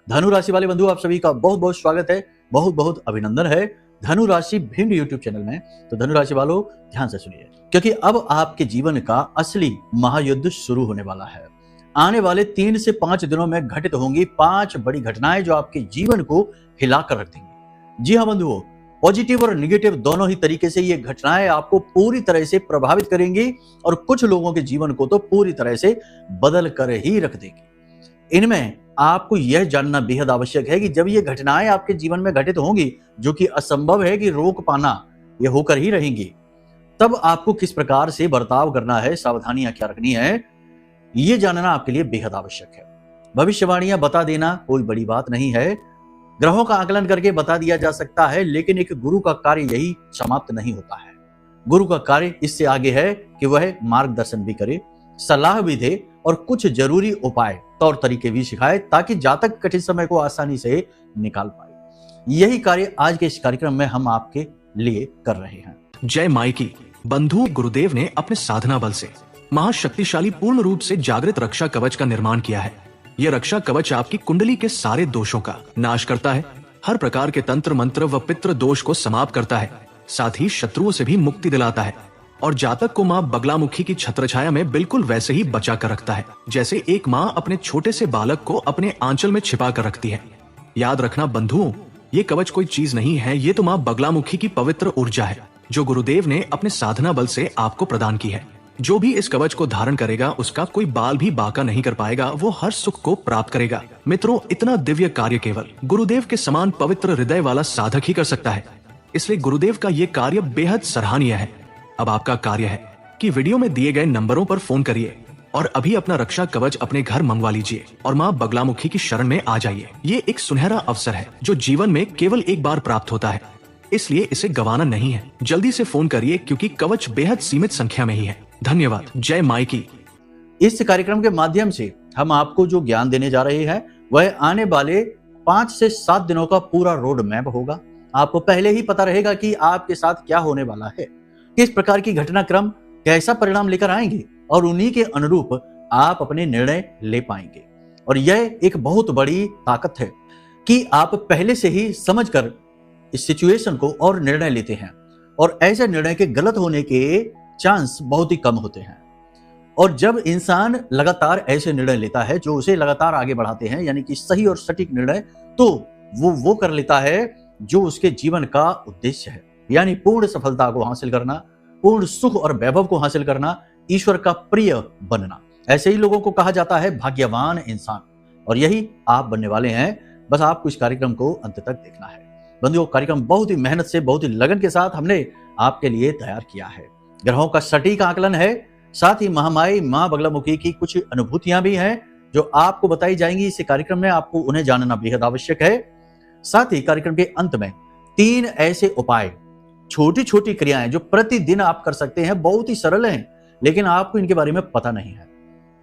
धनु राशि वाले बंधु, आप सभी का बहुत बहुत स्वागत है, बहुत बहुत अभिनंदन है धनु राशि भिंड यूट्यूब चैनल में। तो धनु राशि वालों ध्यान से सुनिए, क्योंकि अब आपके जीवन का असली महायुद्ध शुरू होने वाला है। आने वाले 3 से 5 दिनों में घटित होंगी 5 बड़ी घटनाएं जो आपके जीवन को हिलाकर रख देंगी। जी हाँ बंधुओं, पॉजिटिव और निगेटिव दोनों ही तरीके से ये घटनाएं आपको पूरी तरह से प्रभावित करेंगी और कुछ लोगों के जीवन को तो पूरी तरह से बदल कर ही रख देगी। इनमें आपको यह जानना बेहद आवश्यक है कि जब ये घटनाएं आपके जीवन में घटित होंगी, जो कि असंभव है कि रोक पाना, ये होकर ही रहेंगी, तब आपको किस प्रकार से बर्ताव करना है, सावधानियां क्या रखनी है, ये जानना आपके लिए बेहद आवश्यक है। भविष्यवाणियां बता देना कोई बड़ी बात नहीं है, ग्रहों का आकलन करके बता दिया जा सकता है, लेकिन एक गुरु का कार्य यही समाप्त नहीं होता है। गुरु का कार्य इससे आगे है कि वह मार्गदर्शन भी करे, सलाह भी दे और कुछ जरूरी उपाय तौर तरीके भी सिखाए, ताकि जातक कठिन समय को आसानी से निकाल पाए। यही कार्य आज के इस कार्यक्रम में हम आपके लिए कर रहे हैं। जय माई की बंधु, गुरुदेव ने अपने साधना बल से महाशक्तिशाली पूर्ण रूप से जागृत रक्षा कवच का निर्माण किया है। यह रक्षा कवच आपकी कुंडली के सारे दोषों का नाश करता है, हर प्रकार के तंत्र मंत्र व पितृ दोष को समाप्त करता है, साथ ही शत्रुओं से भी मुक्ति दिलाता है और जातक को माँ बगलामुखी की छत्रछाया में बिल्कुल वैसे ही बचा कर रखता है, जैसे एक माँ अपने छोटे से बालक को अपने आंचल में छिपा कर रखती है। याद रखना बंधुओं, ये कवच कोई चीज नहीं है, ये तो माँ बगलामुखी की पवित्र ऊर्जा है जो गुरुदेव ने अपने साधना बल से आपको प्रदान की है। जो भी इस कवच को धारण करेगा उसका कोई बाल भी बाका नहीं कर पाएगा, वो हर सुख को प्राप्त करेगा। मित्रों, इतना दिव्य कार्य केवल गुरुदेव के समान पवित्र हृदय वाला साधक ही कर सकता है, इसलिए गुरुदेव का ये कार्य बेहद सराहनीय है। अब आपका कार्य है कि वीडियो में दिए गए नंबरों पर फोन करिए और अभी अपना रक्षा कवच अपने घर मंगवा लीजिए और माँ बगलामुखी की शरण में आ जाइए। ये एक सुनहरा अवसर है जो जीवन में केवल एक बार प्राप्त होता है, इसलिए इसे गंवाना नहीं है। जल्दी से फोन करिए क्योंकि कवच बेहद सीमित संख्या में ही है। धन्यवाद। जय माई की। इस कार्यक्रम के माध्यम से हम आपको जो ज्ञान देने जा रहे हैं वह आने वाले 5 से 7 दिनों का पूरा रोड मैप होगा। आपको पहले ही पता रहेगा कि आपके साथ क्या होने वाला है, किस प्रकार की घटनाक्रम कैसा परिणाम लेकर आएंगे और उन्हीं के अनुरूप आप अपने निर्णय ले पाएंगे। और यह एक बहुत बड़ी ताकत है कि आप पहले से ही समझकर इस सिचुएशन को और निर्णय लेते हैं, और ऐसे निर्णय के गलत होने के चांस बहुत ही कम होते हैं। और जब इंसान लगातार ऐसे निर्णय लेता है जो उसे लगातार आगे बढ़ाते हैं, यानी कि सही और सटीक निर्णय, तो वो कर लेता है जो उसके जीवन का उद्देश्य है, यानी पूर्ण सफलता को हासिल करना, पूर्ण सुख और वैभव को हासिल करना, ईश्वर का प्रिय बनना। ऐसे ही लोगों को कहा जाता है भाग्यवान इंसान, और यही आप बनने वाले हैं। बस आपको इस कार्यक्रम को अंत तक देखना है। बंधुओं, कार्यक्रम बहुत ही मेहनत से, बहुत ही लगन के साथ हमने आपके लिए तैयार किया है। ग्रहों का सटीक आकलन है, साथ ही महामाई मां बगलामुखी की कुछ अनुभूतियां भी हैं जो आपको बताई जाएंगी इस कार्यक्रम में। आपको उन्हें जानना बेहद आवश्यक है। साथ ही कार्यक्रम के अंत में 3 ऐसे उपाय, छोटी छोटी क्रियाएं जो प्रतिदिन आप कर सकते हैं, बहुत ही सरल हैं, लेकिन आपको इनके बारे में पता नहीं है।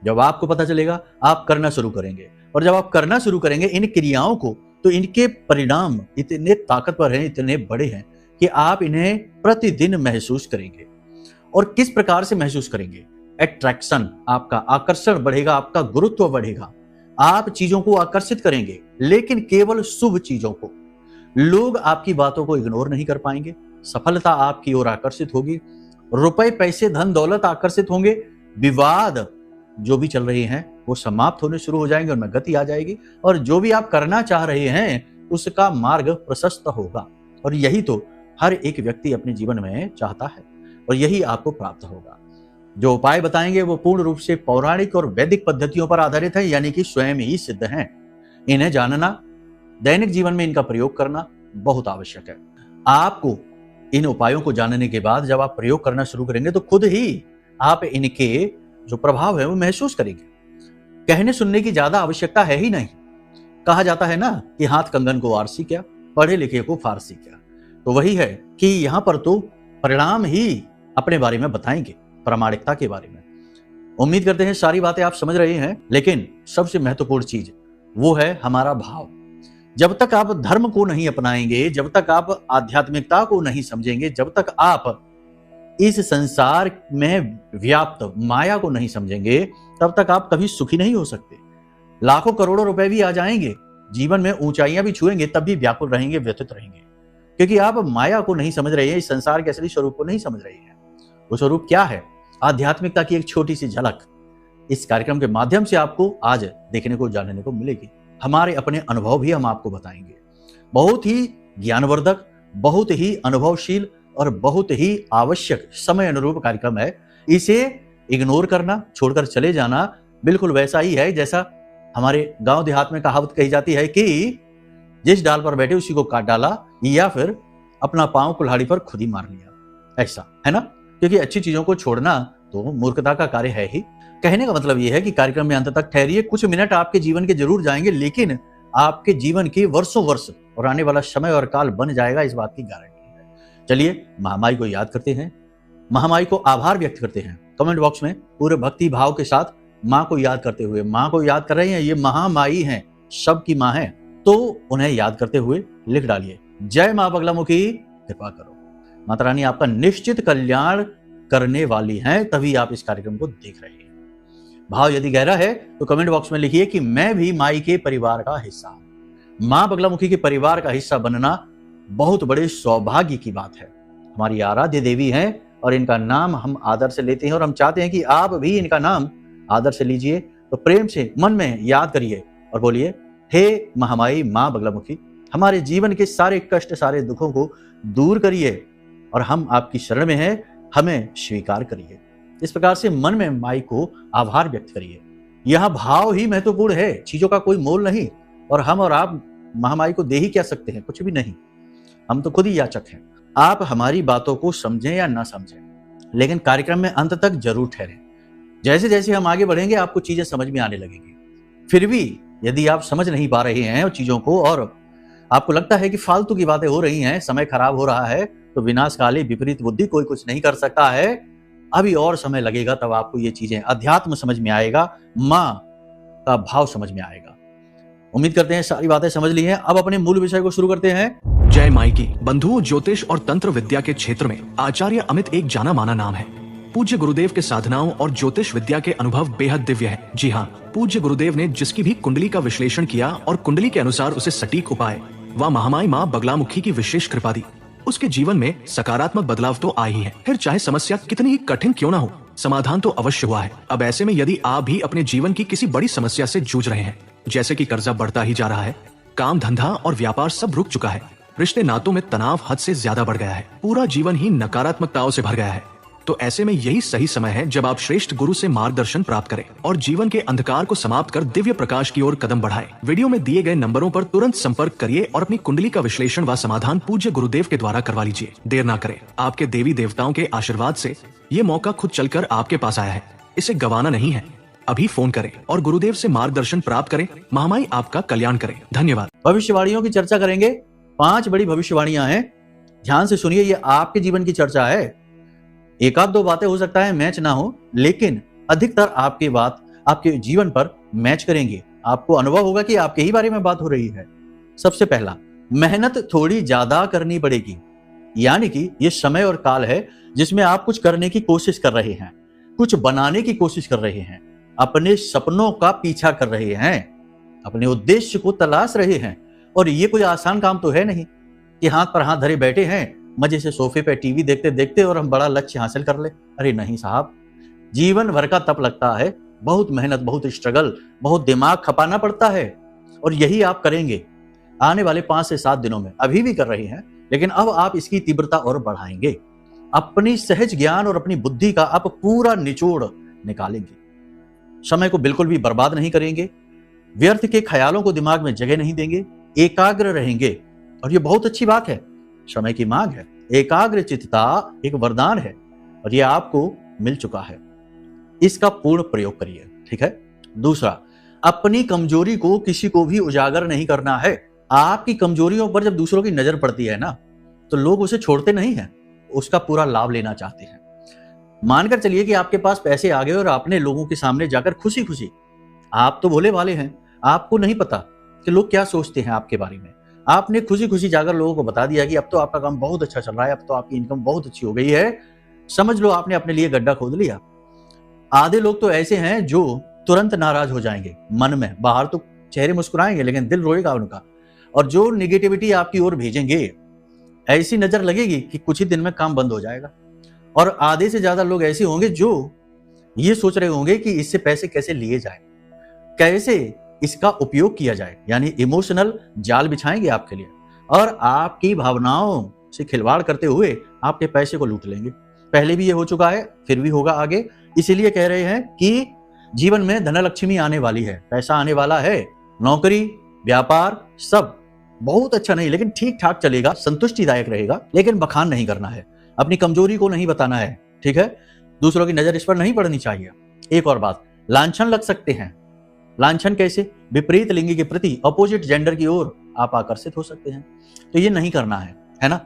जब आपको पता चलेगा आप करना शुरू करेंगे, और जब आप करना शुरू करेंगे इन क्रियाओं को, तो इनके परिणाम इतने ताकतवर हैं, इतने बड़े हैं कि आप इन्हें प्रतिदिन महसूस करेंगे। और किस प्रकार से महसूस करेंगे? अट्रैक्शन, आपका आकर्षण बढ़ेगा, आपका गुरुत्व बढ़ेगा, आप चीजों को आकर्षित करेंगे, लेकिन केवल शुभ चीजों को। लोग आपकी बातों को इग्नोर नहीं कर पाएंगे, सफलता आपकी ओर आकर्षित होगी, रुपए पैसे धन दौलत आकर्षित होंगे, विवाद जो भी चल रहे हैं वो समाप्त होने शुरू हो जाएंगे, उनमें गति आ जाएगी, और जो भी आप करना चाह रहे हैं उसका मार्ग प्रशस्त होगा। और यही तो हर एक व्यक्ति अपने जीवन में चाहता है, और यही आपको प्राप्त होगा। जो उपाय बताएंगे वो पूर्ण रूप से पौराणिक और वैदिक पद्धतियों पर आधारित है, यानी कि स्वयं ही सिद्ध हैं। इन्हें जानना, दैनिक जीवन में इनका प्रयोग करना बहुत आवश्यक है। आपको इन उपायों को जानने के बाद जब आप प्रयोग करना शुरू करेंगे तो खुद ही आप इनके जो प्रभाव है वो महसूस करेंगे। कहने सुनने की ज्यादा आवश्यकता है ही नहीं। कहा जाता है ना कि हाथ कंगन को आरसी क्या, पढ़े लिखे को फारसी क्या। तो वही है कि यहाँ पर तो परिणाम ही अपने बारे में बताएंगे, प्रामाणिकता के बारे में। उम्मीद करते हैं सारी बातें आप समझ रहे हैं, लेकिन सबसे महत्वपूर्ण चीज वो है हमारा भाव। जब तक आप धर्म को नहीं अपनाएंगे, जब तक आप आध्यात्मिकता को नहीं समझेंगे, जब तक आप इस संसार में व्याप्त माया को नहीं समझेंगे, तब तक आप कभी सुखी नहीं हो सकते। लाखों करोड़ों रुपए भी आ जाएंगे, जीवन में ऊंचाइयां भी छुएंगे तब भी व्याकुल रहेंगे, व्यथित रहेंगे, क्योंकि आप माया को नहीं समझ रहे हैं, इस संसार के असली स्वरूप को नहीं समझ रहे हैं। वो स्वरूप क्या है? आध्यात्मिकता की एक छोटी सी झलक इस कार्यक्रम के माध्यम से आपको आज देखने को, जानने को मिलेगी। हमारे अपने अनुभव भी हम आपको बताएंगे। बहुत ही ज्ञानवर्धक, बहुत ही अनुभवशील और बहुत ही आवश्यक समय अनुरूप कार्यक्रम है। इसे इग्नोर करना, छोड़कर चले जाना बिल्कुल वैसा ही है जैसा हमारे गांव देहात में कहावत कही जाती है कि जिस डाल पर बैठे उसी को काट डाला, या फिर अपना पांव कुल्हाड़ी पर खुद ही मार लिया, ऐसा है ना। क्योंकि अच्छी चीजों को छोड़ना तो मूर्खता का कार्य है ही। कहने का मतलब यह है कि कार्यक्रम में अंत तक ठहरिए। कुछ मिनट आपके जीवन के जरूर जाएंगे, लेकिन आपके जीवन के वर्षों वर्ष और आने वाला समय और काल बन जाएगा, इस बात की गारंटी है। चलिए महामाई को याद करते हैं, महामाई को आभार व्यक्त करते हैं। कमेंट बॉक्स में पूरे भक्ति भाव के साथ माँ को याद करते हुए, माँ को याद कर रहे हैं, ये महामाई हैं, सबकी माँ है, तो उन्हें याद करते हुए लिख डालिए, जय माँ बगलामुखी, कृपा करो। माता रानी आपका निश्चित कल्याण करने वाली हैं, तभी आप इस कार्यक्रम को देख रहे हैं। भाव यदि गहरा है तो कमेंट बॉक्स में लिखिए कि मैं भी माई के परिवार का हिस्सा हूं। माँ बगलामुखी के परिवार का हिस्सा बनना बहुत बड़े सौभाग्य की बात है। हमारी आराध्य देवी हैं और इनका नाम हम आदर से लेते हैं, और हम चाहते हैं कि आप भी इनका नाम आदर से लीजिए। तो प्रेम से मन में याद करिए और बोलिए, हे महामाई माँ बगलामुखी, हमारे जीवन के सारे कष्ट, सारे दुखों को दूर करिए, और हम आपकी शरण में हैं, हमें स्वीकार करिए। इस प्रकार से मन में माई को आभार व्यक्त करिए। यह भाव ही महत्वपूर्ण है, चीजों का कोई मोल नहीं। और हम और आप महामाई को दे ही क्या सकते हैं? कुछ भी नहीं, हम तो खुद ही याचक हैं। आप हमारी बातों को समझें या ना समझें, लेकिन कार्यक्रम में अंत तक जरूर ठहरें। जैसे जैसे हम आगे बढ़ेंगे आपको चीजें समझ में आने लगेंगी। फिर भी यदि आप समझ नहीं पा रहे हैं चीजों को, और आपको लगता है कि फालतू की बातें हो रही हैं, समय खराब हो रहा है, तो विनाशकाली विपरीत बुद्धि, कोई कुछ नहीं कर सकता है, अभी और समय लगेगा, तब आपको ये चीजें, अध्यात्म समझ में आएगा, माँ का भाव समझ में आएगा। उम्मीद करते हैं सारी बातें समझ ली हैं। अब अपने मूल विषय को शुरू करते हैं। जय माई की। बंधुओं, ज्योतिष और तंत्र विद्या के क्षेत्र में आचार्य अमित एक जाना माना नाम है। पूज्य गुरुदेव के साधनाओं और ज्योतिष विद्या के अनुभव बेहद दिव्य है। जी हाँ, पूज्य गुरुदेव ने जिसकी भी कुंडली का विश्लेषण किया और कुंडली के अनुसार उसे सटीक उपाय व महामाई माँ बगलामुखी की विशेष कृपा दी, उसके जीवन में सकारात्मक बदलाव तो आ ही है। फिर चाहे समस्या कितनी ही कठिन क्यों ना हो, समाधान तो अवश्य हुआ है। अब ऐसे में यदि आप भी अपने जीवन की किसी बड़ी समस्या से जूझ रहे हैं, जैसे कि कर्जा बढ़ता ही जा रहा है, काम धंधा और व्यापार सब रुक चुका है, रिश्ते नातों में तनाव हद से ज्यादा बढ़ गया है, पूरा जीवन ही नकारात्मकताओं से भर गया है, तो ऐसे में यही सही समय है जब आप श्रेष्ठ गुरु से मार्गदर्शन प्राप्त करें और जीवन के अंधकार को समाप्त कर दिव्य प्रकाश की ओर कदम बढ़ाएं। वीडियो में दिए गए नंबरों पर तुरंत संपर्क करिए और अपनी कुंडली का विश्लेषण व समाधान पूज्य गुरुदेव के द्वारा करवा लीजिए। देर ना करें, आपके देवी देवताओं के आशीर्वाद से ये मौका खुद चलकर आपके पास आया है, इसे गंवाना नहीं है। अभी फोन करें और गुरुदेव से मार्गदर्शन प्राप्त करें। महामाई आपका कल्याण करें। धन्यवाद। भविष्यवाणियों की चर्चा करेंगे। 5 बड़ी भविष्यवाणियां हैं, ध्यान से सुनिए। ये आपके जीवन की चर्चा है। एक आध दो बातें हो सकता है मैच ना हो, लेकिन अधिकतर आपकी बात आपके जीवन पर मैच करेंगे। आपको अनुभव होगा कि आपके ही बारे में बात हो रही है। सबसे पहला, मेहनत थोड़ी ज्यादा करनी पड़ेगी, यानी कि ये समय और काल है जिसमें आप कुछ करने की कोशिश कर रहे हैं, कुछ बनाने की कोशिश कर रहे हैं, अपने सपनों का पीछा कर रहे हैं, अपने उद्देश्य को तलाश रहे हैं। और ये कोई आसान काम तो है नहीं कि हाथ पर हाथ धरे बैठे हैं मजे से सोफे पे टीवी देखते देखते और हम बड़ा लक्ष्य हासिल कर ले। अरे नहीं साहब, जीवन भर का तप लगता है, बहुत मेहनत, बहुत स्ट्रगल, बहुत दिमाग खपाना पड़ता है, और यही आप करेंगे आने वाले 5 से 7 दिनों में। अभी भी कर रहे हैं, लेकिन अब आप इसकी तीव्रता और बढ़ाएंगे। अपनी सहज ज्ञान और अपनी बुद्धि का आप पूरा निचोड़ निकालेंगे। समय को बिल्कुल भी बर्बाद नहीं करेंगे, व्यर्थ के ख्यालों को दिमाग में जगह नहीं देंगे, एकाग्र रहेंगे। और ये बहुत अच्छी बात है, समय की मांग है। एकाग्र चित्तता एक वरदान है और ये आपको मिल चुका है, इसका पूर्ण प्रयोग करिए। ठीक है। दूसरा, अपनी कमजोरी को किसी को भी उजागर नहीं करना है। आपकी कमजोरियों पर जब दूसरों की नजर पड़ती है ना, तो लोग उसे छोड़ते नहीं हैं, उसका पूरा लाभ लेना चाहते हैं। मानकर चलिए कि आपके पास पैसे आ गए और आपने लोगों के सामने जाकर खुशी खुशी, आप तो भोले वाले हैं, आपको नहीं पता कि लोग क्या सोचते हैं आपके बारे में, आपने खुशी खुशी जाकर लोगों को बता दिया कि अब तो आपका काम बहुत अच्छा चल रहा है, अब तो आपकी इनकम बहुत अच्छी हो गई है, समझ लो आपने अपने लिए गड्ढा खोद लिया। आधे लोग तो ऐसे हैं जो तुरंत नाराज हो जाएंगे मन में, बाहर तो चेहरे मुस्कुराएंगे लेकिन दिल रोएगा उनका। और जो निगेटिविटी आपकी ओर भेजेंगे, ऐसी नजर लगेगी कि कुछ ही दिन में काम बंद हो जाएगा। और आधे से ज्यादा लोग ऐसे होंगे जो ये सोच रहे होंगे कि इससे पैसे कैसे लिए जाए, कैसे इसका उपयोग किया जाए, यानी इमोशनल जाल बिछाएंगे आपके लिए और आपकी भावनाओं से खिलवाड़ करते हुए आपके पैसे को लूट लेंगे। पहले भी ये हो चुका है, फिर भी होगा आगे। इसीलिए कह रहे हैं कि जीवन में धनलक्ष्मी आने वाली है, पैसा आने वाला है। नौकरी, व्यापार सब बहुत अच्छा नहीं लेकिन ठीक ठाक चलेगा, संतुष्टिदायक रहेगा, लेकिन बखान नहीं करना है, अपनी कमजोरी को नहीं बताना है, ठीक है। दूसरों की नजर इस पर नहीं पड़नी चाहिए। एक और बात, लांछन लग सकते हैं। लांछन कैसे? विपरीत लिंगी के प्रति, अपोजिट जेंडर की ओर आप आकर्षित हो सकते हैं, तो ये नहीं करना है ना।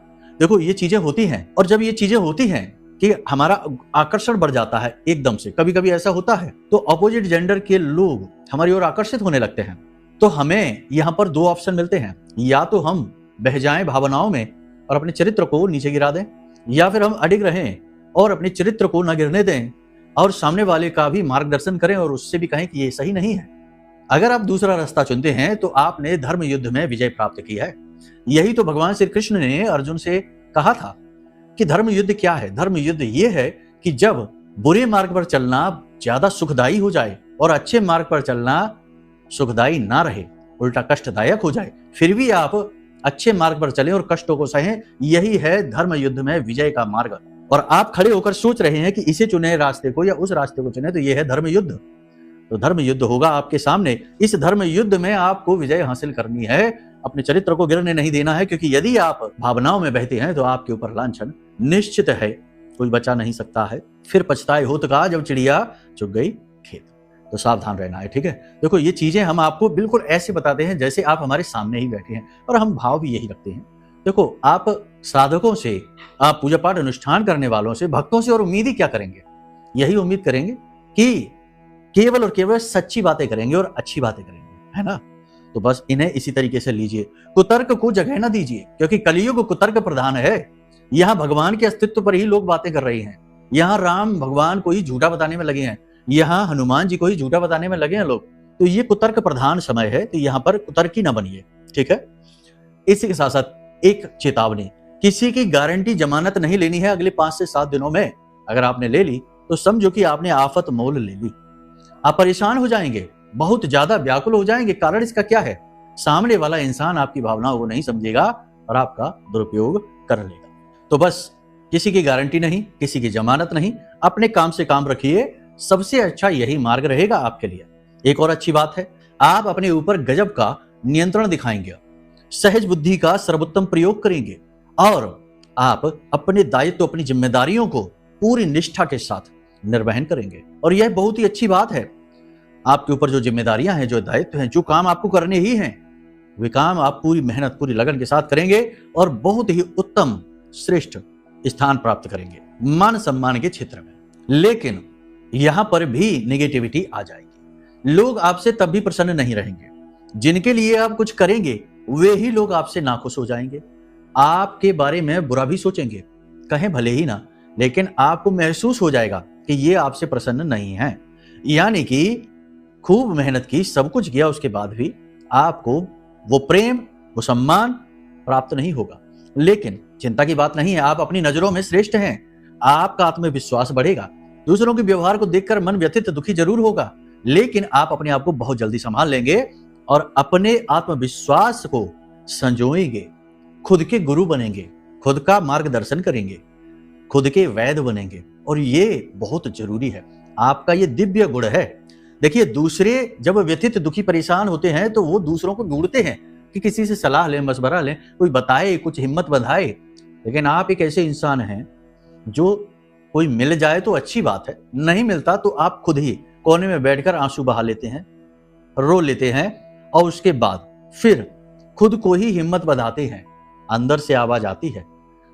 देखो ये चीजें होती हैं, और जब ये चीजें होती हैं कि हमारा आकर्षण बढ़ जाता है एकदम से, कभी कभी ऐसा होता है, तो अपोजिट जेंडर के लोग हमारी ओर आकर्षित होने लगते हैं। तो हमें यहाँ पर दो ऑप्शन मिलते हैं, या तो हम बह जाएं भावनाओं में और अपने चरित्र को नीचे गिरा दें, या फिर हम अडिग रहें और अपने चरित्र को न गिरने दें और सामने वाले का भी मार्गदर्शन करें और उससे भी कहें कि ये सही नहीं है। अगर आप दूसरा रास्ता चुनते हैं तो आपने धर्म युद्ध में विजय प्राप्त की है। यही तो भगवान श्री कृष्ण ने अर्जुन से कहा था कि धर्म युद्ध क्या है। धर्म युद्ध ये है कि जब बुरे मार्ग पर चलना ज्यादा सुखदायी हो जाए और अच्छे मार्ग पर चलना सुखदायी ना रहे, उल्टा कष्टदायक हो जाए, फिर भी आप अच्छे मार्ग पर चलें और कष्टों को सहें, यही है धर्म युद्ध में विजय का मार्ग। और आप खड़े होकर सोच रहे हैं कि इसे चुने रास्ते को या उस रास्ते को चुने, तो यह है धर्म युद्ध। तो धर्म युद्ध होगा आपके सामने। इस धर्म युद्ध में आपको विजय हासिल करनी है, अपने चरित्र को गिरने नहीं देना है, क्योंकि यदि आप भावनाओं में बहते हैं तो आपके ऊपर लांछन निश्चित है, कोई बचा नहीं सकता है। फिर पछताए होत का जब चिड़िया चुग गई खेत। तो सावधान रहना है, ठीक है। देखो ये चीजें हम आपको बिल्कुल ऐसे बताते हैं जैसे आप हमारे सामने ही बैठे हैं, और हम भाव भी यही रखते हैं। देखो आप साधकों से, आप पूजा पाठ अनुष्ठान करने वालों से, भक्तों से और उम्मीद ही क्या करेंगे? यही उम्मीद करेंगे कि केवल और केवल सच्ची बातें करेंगे और अच्छी बातें करेंगे, है ना। तो बस इन्हें इसी तरीके से लीजिए, कुतर्क को जगह ना दीजिए, क्योंकि कलयुग कुतर्क प्रधान है। यहाँ भगवान के अस्तित्व पर ही लोग बातें कर रहे हैं, यहाँ राम भगवान को ही झूठा बताने में लगे हैं, यहाँ हनुमान जी को ही झूठा बताने में लगे हैं लोग। तो ये कुतर्क प्रधान समय है, तो यहाँ पर कुतर्की ना बनिए, ठीक है। इसी के साथ साथ एक चेतावनी, किसी की गारंटी जमानत नहीं लेनी है अगले 5 से 7 दिनों में। अगर आपने ले ली तो समझो कि आपने आफत मोल ले ली। आप परेशान हो जाएंगे, बहुत ज्यादा व्याकुल हो जाएंगे। कारण इसका क्या है? सामने वाला इंसान आपकी भावनाओं को नहीं समझेगा और आपका दुरुपयोग कर लेगा। तो बस किसी की गारंटी नहीं, किसी की जमानत नहीं, अपने काम से काम रखिए, सबसे अच्छा यही मार्ग रहेगा आपके लिए। एक और अच्छी बात है, आप अपने ऊपर गजब का नियंत्रण दिखाएंगे, सहज बुद्धि का सर्वोत्तम प्रयोग करेंगे और आप अपने दायित्व, अपनी जिम्मेदारियों को पूरी निष्ठा के साथ निर्वहन करेंगे। और यह बहुत ही अच्छी बात है, आपके ऊपर जो जिम्मेदारियां हैं, जो दायित्व हैं, जो काम आपको करने ही हैं, वे काम आप पूरी मेहनत, पूरी लगन के साथ करेंगे और बहुत ही उत्तम श्रेष्ठ स्थान प्राप्त करेंगे मान सम्मान के क्षेत्र में। लेकिन यहां पर भी नेगेटिविटी आ जाएगी। लोग आपसे तब भी प्रसन्न नहीं रहेंगे, जिनके लिए आप कुछ करेंगे वे ही लोग आपसे नाखुश हो जाएंगे, आपके बारे में बुरा भी सोचेंगे, कहें भले ही ना, लेकिन आपको महसूस हो जाएगा कि ये आपसे प्रसन्न नहीं है। यानी कि खूब मेहनत की, सब कुछ किया, उसके बाद भी आपको वो प्रेम, वो सम्मान प्राप्त नहीं होगा। लेकिन चिंता की बात नहीं है, आप अपनी नजरों में श्रेष्ठ हैं, आपका आत्मविश्वास बढ़ेगा। दूसरों के व्यवहार को देखकर मन व्यथित, दुखी जरूर होगा, लेकिन आप अपने आप को बहुत जल्दी संभाल लेंगे और अपने आत्मविश्वास को संजोएंगे, खुद के गुरु बनेंगे, खुद का मार्गदर्शन करेंगे, खुद के वैद्य बनेंगे। और ये बहुत जरूरी है, आपका ये दिव्य गुण है। देखिए दूसरे जब व्यथित, दुखी, परेशान होते हैं तो वो दूसरों को ढूंढते हैं कि किसी से सलाह लें, मशवरा लें, कोई बताए, कुछ हिम्मत बंधाए। लेकिन आप एक ऐसे इंसान हैं जो कोई मिल जाए तो अच्छी बात है, नहीं मिलता तो आप खुद ही कोने में बैठकर आंसू बहा लेते हैं, रो लेते हैं और उसके बाद फिर खुद को ही हिम्मत बंधाते हैं। अंदर से आवाज आती है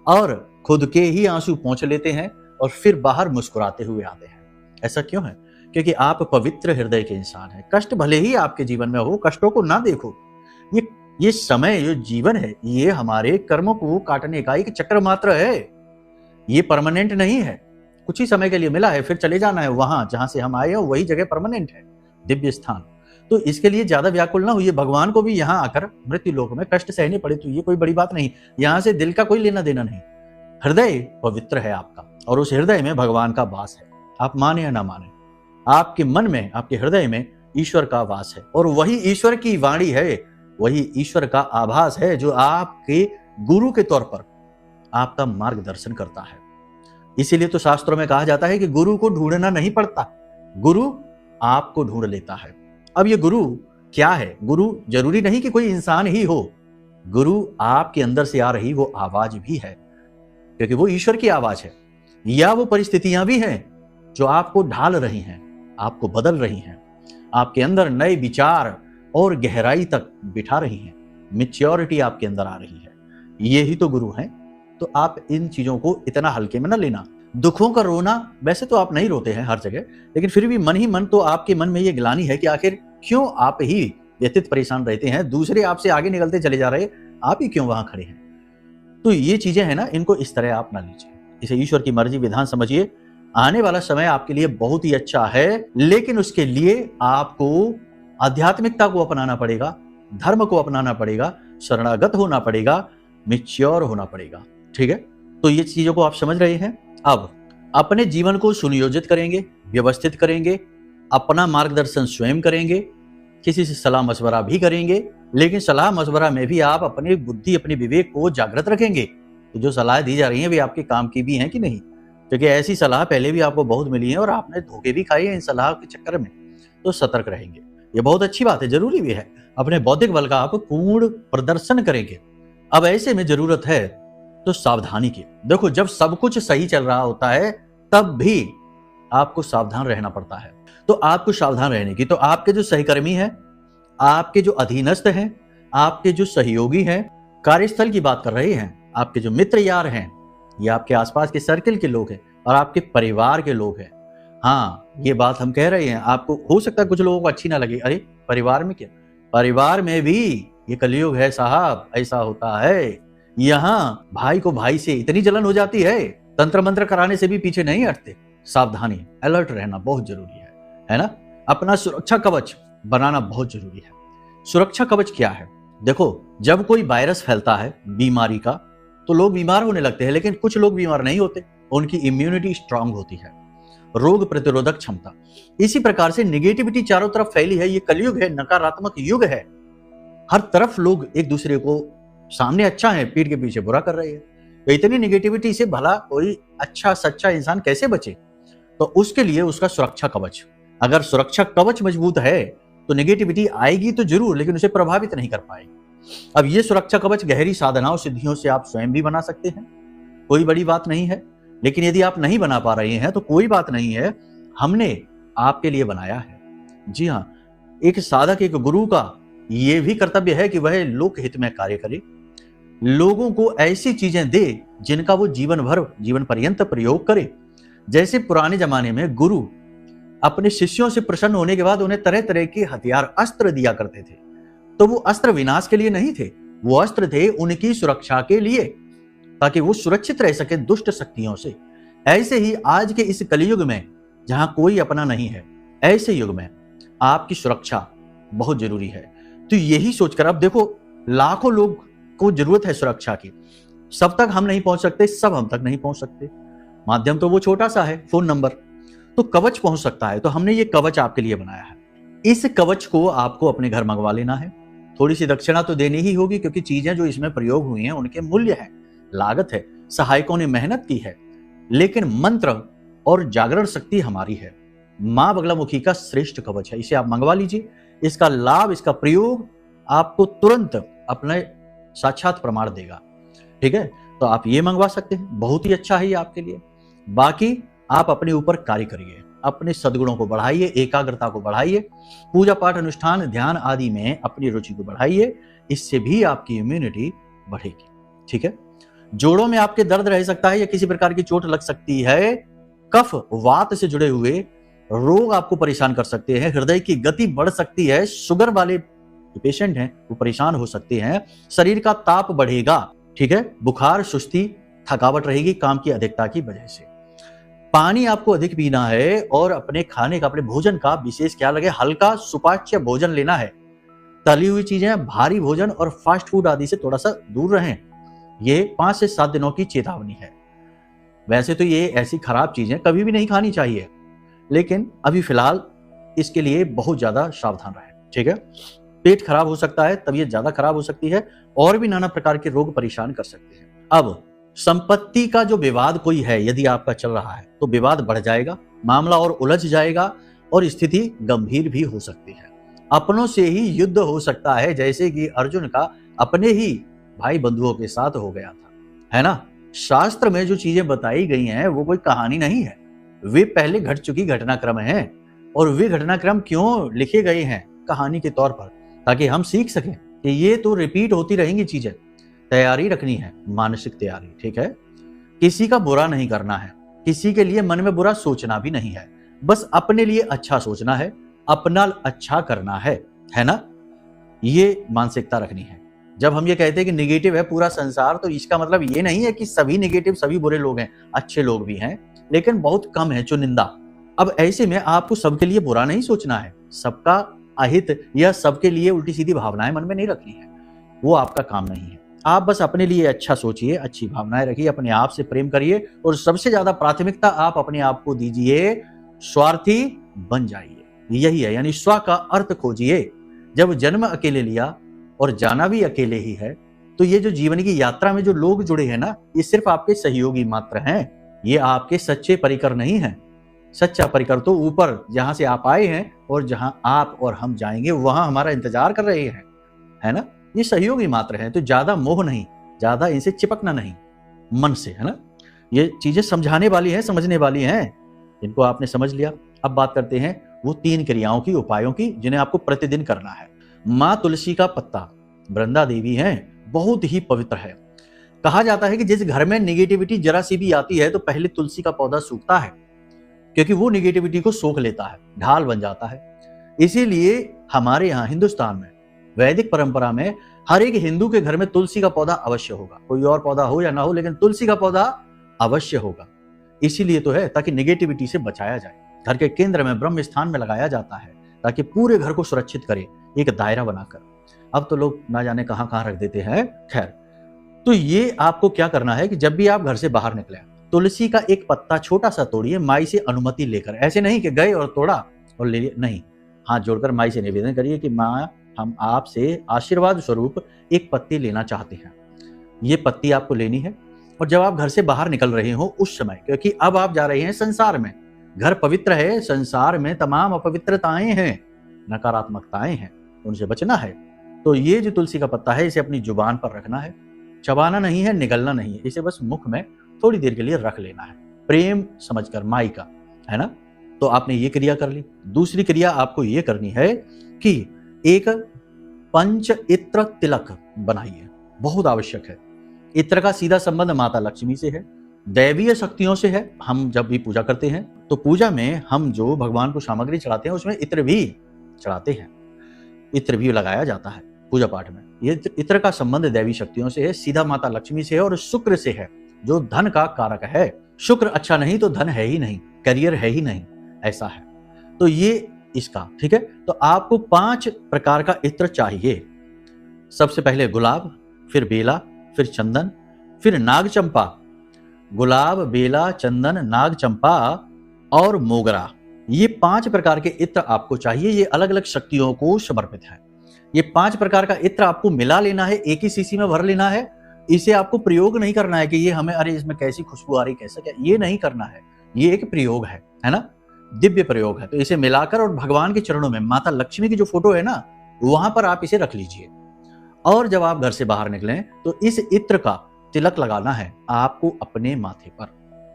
और खुद के ही आंसू पोंछ लेते हैं और फिर बाहर मुस्कुराते हुए आते हैं। ऐसा क्यों है? क्योंकि आप पवित्र हृदय के इंसान हैं। कष्ट भले ही आपके जीवन में हो, कष्टों को ना देखो। ये समय, ये जीवन है, ये हमारे कर्मों को काटने का एक चक्र मात्र है, ये परमानेंट नहीं है। कुछ ही समय के लिए मिला है, फिर चले जाना है, वहां जहां से हम आए हो वही जगह परमानेंट है, दिव्य स्थान। तो इसके लिए ज्यादा व्याकुल ना होइए। भगवान को भी यहाँ आकर मृत्यु लोक में कष्ट सहने पड़े तो ये कोई बड़ी बात नहीं। यहाँ से दिल का कोई लेना देना नहीं। हृदय पवित्र है आपका और उस हृदय में भगवान का वास है। आप माने या ना माने, आपके मन में, आपके हृदय में ईश्वर का वास है और वही ईश्वर की वाणी है, वही ईश्वर का आभास है जो आपके गुरु के तौर पर आपका मार्गदर्शन करता है। इसीलिए तो शास्त्रों में कहा जाता है कि गुरु को ढूंढना नहीं पड़ता, गुरु आपको ढूंढ लेता है। अब ये गुरु क्या है? गुरु जरूरी नहीं कि कोई इंसान ही हो, गुरु आपके अंदर से आ रही वो आवाज भी है, क्योंकि वो ईश्वर की आवाज है, या वो परिस्थितियां भी हैं जो आपको ढाल रही हैं, आपको बदल रही हैं, आपके अंदर नए विचार और गहराई तक बिठा रही हैं, मैच्योरिटी आपके अंदर आ रही है। ये ही तो गुरु हैं। तो आप इन चीजों को इतना हल्के में न लेना। दुखों का रोना, वैसे तो आप नहीं रोते हैं हर जगह, लेकिन फिर भी मन ही मन तो आपके मन में ये ग्लानि है कि आखिर क्यों आप ही व्यतीत परेशान रहते हैं, दूसरे आपसे आगे निकलते चले जा रहे, आप ही क्यों वहां खड़े हैं। तो ये चीजें हैं ना, इनको इस तरह आप ना लीजिए, इसे ईश्वर की मर्जी विधान समझिए। आने वाला समय आपके लिए बहुत ही अच्छा है, लेकिन उसके लिए आपको आध्यात्मिकता को अपनाना पड़ेगा, धर्म को अपनाना पड़ेगा, शरणागत होना पड़ेगा, मैच्योर होना पड़ेगा। ठीक है, तो ये चीजों को आप समझ रहे हैं। अब अपने जीवन को सुनियोजित करेंगे, व्यवस्थित करेंगे, अपना मार्गदर्शन स्वयं करेंगे, किसी से सलाह मशवरा भी करेंगे, लेकिन सलाह मशवरा में भी आप अपनी बुद्धि, अपने विवेक को जागृत रखेंगे। तो जो सलाह दी जा रही है वे आपके काम की भी हैं कि नहीं, क्योंकि ऐसी सलाह पहले भी आपको बहुत मिली है और आपने धोखे भी खाए हैं इन सलाह के चक्कर में। तो सतर्क रहेंगे, ये बहुत अच्छी बात है, जरूरी भी है। अपने बौद्धिक बल का आप पूर्ण प्रदर्शन करेंगे। अब ऐसे में जरूरत है तो सावधानी की। देखो, जब सब कुछ सही चल रहा होता है तब भी आपको सावधान रहना पड़ता है। तो आपको सावधान रहने की, तो आपके जो सहकर्मी हैं, आपके जो अधीनस्थ हैं, आपके जो सहयोगी हैं, कार्यस्थल की बात कर रहे हैं, आपके जो मित्र यार हैं, या आपके आसपास के सर्किल के लोग हैं और आपके परिवार के लोग हैं। हाँ, ये बात हम कह रहे हैं, आपको हो सकता है कुछ लोगों को अच्छी ना लगे, अरे परिवार में क्या, परिवार में भी ये कलयुग है साहब, ऐसा होता है। यहाँ भाई को भाई से इतनी जलन हो जाती है, तंत्र मंत्र कराने से भी पीछे नहीं हटते। सावधानी, अलर्ट रहना बहुत जरूरी है ना। अपना सुरक्षा कवच बनाना बहुत जरूरी है। सुरक्षा कवच क्या है? देखो, जब कोई वायरस फैलता है बीमारी का, तो लोग बीमार होने लगते हैं, लेकिन कुछ लोग बीमार नहीं होते, उनकी इम्यूनिटी स्ट्रांग होती है, रोग प्रतिरोधक क्षमता। इसी प्रकार से नेगेटिविटी चारों तरफ फैली है, ये कलयुग है, नकारात्मक युग है। हर तरफ लोग एक दूसरे को, सामने अच्छा है, पीठ के पीछे बुरा कर रहे हैं। तो इतनी नेगेटिविटी से भला कोई अच्छा सच्चा इंसान कैसे बचे? तो उसके लिए उसका सुरक्षा कवच, अगर सुरक्षा कवच मजबूत है तो नेगेटिविटी आएगी तो जरूर, लेकिन उसे प्रभावित नहीं कर पाएगी। अब ये सुरक्षा कवच गहरी साधनाओं सिद्धियों से आप स्वयं भी बना सकते हैं, कोई बड़ी बात नहीं है। लेकिन यदि आप नहीं बना पा रहे हैं तो कोई बात नहीं है, हमने आपके लिए बनाया है। जी हाँ, एक साधक, एक गुरु का ये भी कर्तव्य है कि वह लोक हित में कार्य करे, लोगों को ऐसी चीजें दे जिनका वो जीवन भर, जीवन पर्यंत प्रयोग करे। जैसे पुराने जमाने में गुरु अपने शिष्यों से प्रसन्न होने के बाद उन्हें तरह तरह के हथियार, अस्त्र दिया करते थे। तो वो अस्त्र विनाश के लिए नहीं थे, वो अस्त्र थे उनकी सुरक्षा के लिए, ताकि वो सुरक्षित रह सके दुष्ट शक्तियों से। ऐसे ही आज के इस कलयुग में, जहां कोई अपना नहीं है, ऐसे युग में आपकी सुरक्षा बहुत जरूरी है। तो यही सोचकर, अब देखो, लाखों लोग को जरूरत है सुरक्षा की, सब तक हम नहीं पहुंच सकते, सब हम तक नहीं पहुंच सकते। माध्यम तो वो छोटा सा है, फोन नंबर, तो कवच पहुंच सकता है। तो हमने ये कवच आपके लिए बनाया है। इस कवच को आपको अपने घर मंगवा लेना है। थोड़ी सी दक्षिणा तो देनी ही होगी, क्योंकि चीजें जो इसमें प्रयोग हुई हैं उनके मूल्य है, लागत है, सहायकों ने मेहनत की है, लेकिन मंत्र और जागरण शक्ति हमारी है। मां बगलामुखी का श्रेष्ठ कवच है, इसे आप मंगवा लीजिए। इसका लाभ, इसका प्रयोग आपको तुरंत अपने साक्षात प्रमाण देगा। ठीक है, तो आप ये मंगवा सकते हैं, बहुत ही अच्छा है ये आपके लिए। बाकी आप अपने ऊपर कार्य करिए, अपने सद्गुणों को बढ़ाइए, एकाग्रता को बढ़ाइए, पूजा पाठ, अनुष्ठान, ध्यान आदि में अपनी रुचि को बढ़ाइए, इससे भी आपकी इम्यूनिटी बढ़ेगी। ठीक है, जोड़ों में आपके दर्द रह सकता है या किसी प्रकार की चोट लग सकती है, कफ वात से जुड़े हुए रोग आपको परेशान कर सकते हैं, हृदय की गति बढ़ सकती है, शुगर वाले पेशेंट हैं वो परेशान हो सकते हैं, शरीर का ताप बढ़ेगा। ठीक है, बुखार, सुस्ती, थकावट रहेगी काम की अधिकता की वजह से। पानी आपको अधिक पीना है और अपने खाने का, अपने भोजन का विशेष ख्याल रखें। हल्का सुपाच्य भोजन लेना है। तली हुई चीजें, भारी भोजन और फास्ट फूड आदि से थोड़ा सा दूर रहें। ये 5 से 7 दिनों की चेतावनी है। वैसे तो ये ऐसी खराब चीजें कभी भी नहीं खानी चाहिए, लेकिन अभी फिलहाल इसके लिए बहुत ज्यादा सावधान रहें, ठीक है। पेट खराब हो सकता है, तबीयत ज्यादा खराब हो सकती है और भी नाना प्रकार के रोग परेशान कर सकते हैं। अब संपत्ति का जो विवाद कोई है यदि आपका चल रहा है तो विवाद बढ़ जाएगा, मामला और उलझ जाएगा और स्थिति गंभीर भी हो सकती है। अपनों से ही युद्ध हो सकता है, जैसे कि अर्जुन का अपने ही भाई बंधुओं के साथ हो गया था, है ना। शास्त्र में जो चीजें बताई गई हैं वो कोई कहानी नहीं है, वे पहले घट चुकी घटनाक्रम हैं। और वे घटनाक्रम क्यों लिखे गए हैं कहानी के तौर पर, ताकि हम सीख सकें कि ये तो रिपीट होती रहेंगी चीजें। तैयारी रखनी है, मानसिक तैयारी, ठीक है। किसी का बुरा नहीं करना है, किसी के लिए मन में बुरा सोचना भी नहीं है, बस अपने लिए अच्छा सोचना है, अपना अच्छा करना है ना। ये मानसिकता रखनी है। जब हम ये कहते हैं कि नेगेटिव है पूरा संसार, तो इसका मतलब ये नहीं है कि सभी नेगेटिव, सभी बुरे लोग हैं, अच्छे लोग भी हैं, लेकिन बहुत कम है, चुनिंदा। अब ऐसे में आपको सबके लिए बुरा नहीं सोचना है, सबका अहित या सबके लिए उल्टी सीधी भावनाएं मन में नहीं रखनी है, वो आपका काम नहीं है। आप बस अपने लिए अच्छा सोचिए, अच्छी भावनाएं रखिए, अपने आप से प्रेम करिए और सबसे ज्यादा प्राथमिकता आप अपने आप को दीजिए। स्वार्थी बन जाइए, यही है, यानी स्व का अर्थ खोजिए। जब जन्म अकेले लिया और जाना भी अकेले ही है, तो ये जो जीवन की यात्रा में जो लोग जुड़े हैं ना, ये सिर्फ आपके सहयोगी मात्र हैं, ये आपके सच्चे परिकर नहीं हैं। सच्चा परिकर तो ऊपर जहां से आप आए हैं और जहां आप और हम जाएंगे वहां हमारा इंतजार कर रहे हैं, है ना। ये सहयोगी मात्र हैं, तो ज्यादा मोह नहीं, ज्यादा इनसे चिपकना नहीं मन से, है ना। ये चीजें समझाने वाली हैं, समझने वाली हैं, इनको आपने समझ लिया। अब बात करते हैं वो 3 क्रियाओं की, उपायों की, जिन्हें आपको प्रतिदिन करना है। माँ तुलसी का पत्ता, वृंदा देवी हैं, बहुत ही पवित्र है। कहा जाता है कि जिस घर में नेगेटिविटी जरा सी भी आती है तो पहले तुलसी का पौधा सूखता है, क्योंकि वो नेगेटिविटी को सोख लेता है, ढाल बन जाता है। इसीलिए हमारे यहाँ हिंदुस्तान में, वैदिक परंपरा में, हर एक हिंदू के घर में तुलसी का पौधा अवश्य होगा। कोई और पौधा हो या ना हो, लेकिन तुलसी का पौधा अवश्य होगा। इसीलिए तो है, ताकि नेगेटिविटी से बचाया जाए। घर के केंद्र में, ब्रह्म स्थान में लगाया जाता है, ताकि पूरे घर को सुरक्षित करे, एक दायरा बनाकर। अब तो लोग ना जाने कहां कहां रख देते हैं। खैर, तो ये आपको क्या करना है कि जब भी आप घर से बाहर निकले, तुलसी का एक पत्ता छोटा सा तोड़िए, माई से अनुमति लेकर। ऐसे नहीं कि गए और तोड़ा और ले लिया, नहीं, हाथ जोड़कर माई से निवेदन करिए कि माँ, हम आपसे आशीर्वाद स्वरूप एक पत्ती लेना चाहते हैं। ये पत्ती आपको लेनी है। और जब आप घर से बाहर निकल रहे हो उस समय, क्योंकि अब आप जा रहे हैं संसार में, घर पवित्र है, संसार में तमाम अपवित्रताएं हैं, नकारात्मकताएं हैं, उनसे बचना है। तो ये जो तुलसी का पत्ता है, इसे अपनी जुबान पर रखना है, चबाना नहीं है, निगलना नहीं है, इसे बस मुख में थोड़ी देर के लिए रख लेना है, प्रेम समझकर, माई का, है ना। तो आपने ये क्रिया कर ली। दूसरी क्रिया आपको ये करनी है कि एक पंच इत्र तिलक बनाइए, बहुत आवश्यक है। इत्र का सीधा संबंध माता लक्ष्मी से है, दैवीय शक्तियों से है। हम जब भी पूजा करते हैं तो पूजा में हम जो भगवान को सामग्री चढ़ाते हैं उसमें इत्र भी चढ़ाते हैं, इत्र भी लगाया जाता है पूजा पाठ में। ये इत्र का संबंध दैवी शक्तियों से है, सीधा माता लक्ष्मी से है और शुक्र से है, जो धन का कारक है। शुक्र अच्छा नहीं तो धन है ही नहीं, करियर है ही नहीं, ऐसा है। तो ये इसका, ठीक है। तो आपको 5 प्रकार का इत्र चाहिए। सबसे पहले गुलाब, फिर बेला, फिर चंदन, फिर नाग चंपा। गुलाब, बेला, चंदन, नाग चंपा और मोगरा, ये 5 प्रकार के इत्र आपको चाहिए। ये अलग अलग शक्तियों को समर्पित है। ये 5 प्रकार का इत्र आपको मिला लेना है, एक ही शीशी में भर लेना है। इसे आपको प्रयोग नहीं करना है कि ये हमें, अरे इसमें कैसी खुशबू आ रही, कैसा क्या, ये नहीं करना है। ये एक प्रयोग है ना, दिव्य प्रयोग है। तो इसे मिलाकर और भगवान के चरणों में, माता लक्ष्मी की जो फोटो है ना, वहां पर आप इसे रख लीजिए। और जब आप घर से बाहर निकलें तो इस इत्र का तिलक लगाना है आपको अपने माथे पर,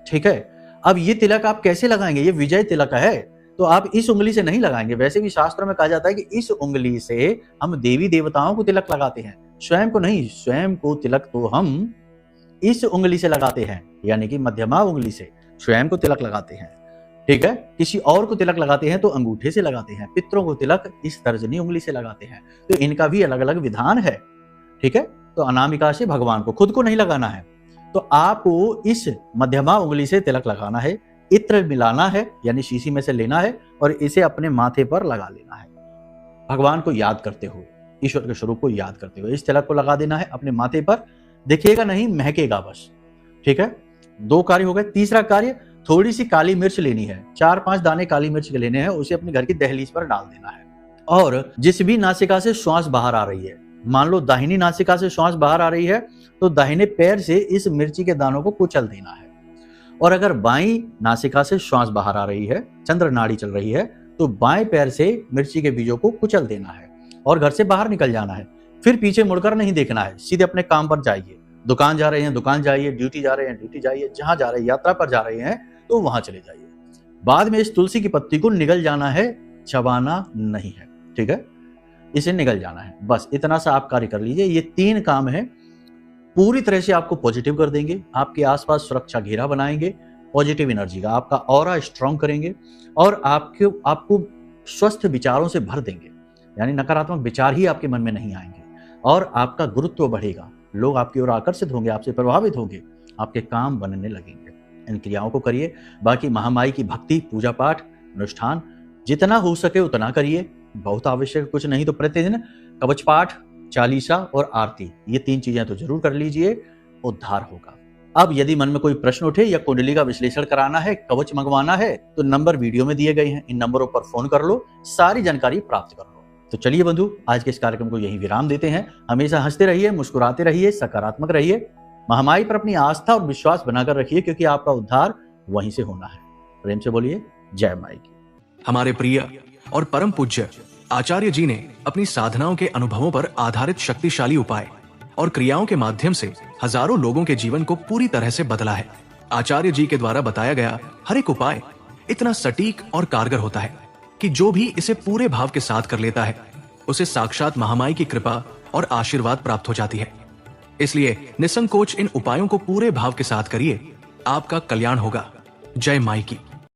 ठीक है। अब ये तिलक आप कैसे लगाएंगे? ये विजय तिलक है, तो आप इस उंगली से नहीं लगाएंगे। वैसे भी शास्त्रों में कहा जाता है कि इस उंगली से हम देवी देवताओं को तिलक लगाते हैं, स्वयं को नहीं। स्वयं को तिलक तो हम इस उंगली से लगाते हैं, यानी कि मध्यमा उंगली से स्वयं को तिलक लगाते हैं, ठीक है। किसी और को तिलक लगाते हैं तो अंगूठे से लगाते हैं, पितरों को तिलक इस तर्जनी उंगली से लगाते हैं। तो इनका भी अलग अलग विधान है, ठीक है। तो अनामिका से भगवान को, खुद को नहीं लगाना है। तो आपको इस मध्यमा उंगली से तिलक लगाना है। इत्र मिलाना है, यानी शीशी में से लेना है और इसे अपने माथे पर लगा लेना है। भगवान को याद करते हुए, ईश्वर के स्वरूप को याद करते हुए इस तिलक को लगा देना है अपने माथे पर। दिखेगा नहीं, महकेगा बस। ठीक है, 2 कार्य हो गए। तीसरा कार्य, थोड़ी सी काली मिर्च लेनी है, 4-5 दाने काली मिर्च के लेने हैं, उसे अपने घर की दहलीज पर डाल देना है। और जिस भी नासिका से श्वास बाहर आ रही है, मान लो दाहिनी नासिका से श्वास बाहर आ रही है, तो दाहिने पैर से इस मिर्ची के दानों को कुचल देना है। और अगर बाईं नासिका से श्वास बाहर आ रही है, चंद्र नाड़ी चल रही है, तो बाएं पैर से मिर्ची के बीजों को कुचल देना है और घर से बाहर निकल जाना है। फिर पीछे मुड़कर नहीं देखना है, सीधे अपने काम पर जाइए। दुकान जा रहे हैं दुकान जाइए, ड्यूटी जा रहे हैं ड्यूटी जाइए, जहां जा रहे हैं, यात्रा पर जा रहे हैं तो वहां चले जाइए। बाद में इस तुलसी की पत्ती को निगल जाना है, चबाना नहीं है। ठीक है, इसे निगल जाना है। बस इतना सा आप कार्य कर लीजिए। ये 3 काम है, पूरी तरह से आपको पॉजिटिव कर देंगे, आपके आसपास सुरक्षा घेरा बनाएंगे पॉजिटिव एनर्जी का, आपका ऑरा स्ट्रांग करेंगे और आपको स्वस्थ विचारों से भर देंगे, यानी नकारात्मक विचार ही आपके मन में नहीं आएंगे और आपका गुरुत्व बढ़ेगा। लोग आपकी ओर आकर्षित होंगे, आपसे प्रभावित होंगे, आपके काम बनने लगेंगे। इन क्रियाओं को करिए। बाकी महामाई की भक्ति, पूजा पाठ, अनुष्ठान जितना हो सके उतना करिए, बहुत आवश्यक, कुछ नहीं तो प्रतिदिन कवच पाठ, चालीसा और आरती, ये 3 चीजें तो जरूर कर लीजिए, उद्धार होगा। अब यदि मन में कोई प्रश्न उठे या कुंडली का विश्लेषण कराना है, कवच मंगवाना है, तो नंबर वीडियो में दिए गए हैं, इन नंबरों पर फोन कर लो, सारी जानकारी प्राप्त कर लो। तो चलिए बंधु, आज के इस कार्यक्रम को यहीं विराम देते हैं। हमेशा हंसते रहिए, मुस्कुराते रहिए, सकारात्मक रहिए, महामाई पर अपनी आस्था और विश्वास बनाकर रखिए, क्योंकि आपका उद्धार वहीं से होना है। प्रेम से बोलिए जय माई की। हमारे प्रिय और परम पूज्य आचार्य जी ने अपनी साधनाओं के अनुभवों पर आधारित शक्तिशाली उपाय और क्रियाओं के माध्यम से हजारों लोगों के जीवन को पूरी तरह से बदला है। आचार्य जी के द्वारा बताया गया हर एक उपाय इतना सटीक और कारगर होता है कि जो भी इसे पूरे भाव के साथ कर लेता है, उसे साक्षात महामाई की कृपा और आशीर्वाद प्राप्त हो जाती है। इसलिए निसंकोच इन उपायों को पूरे भाव के साथ करिए, आपका कल्याण होगा। जय माई की।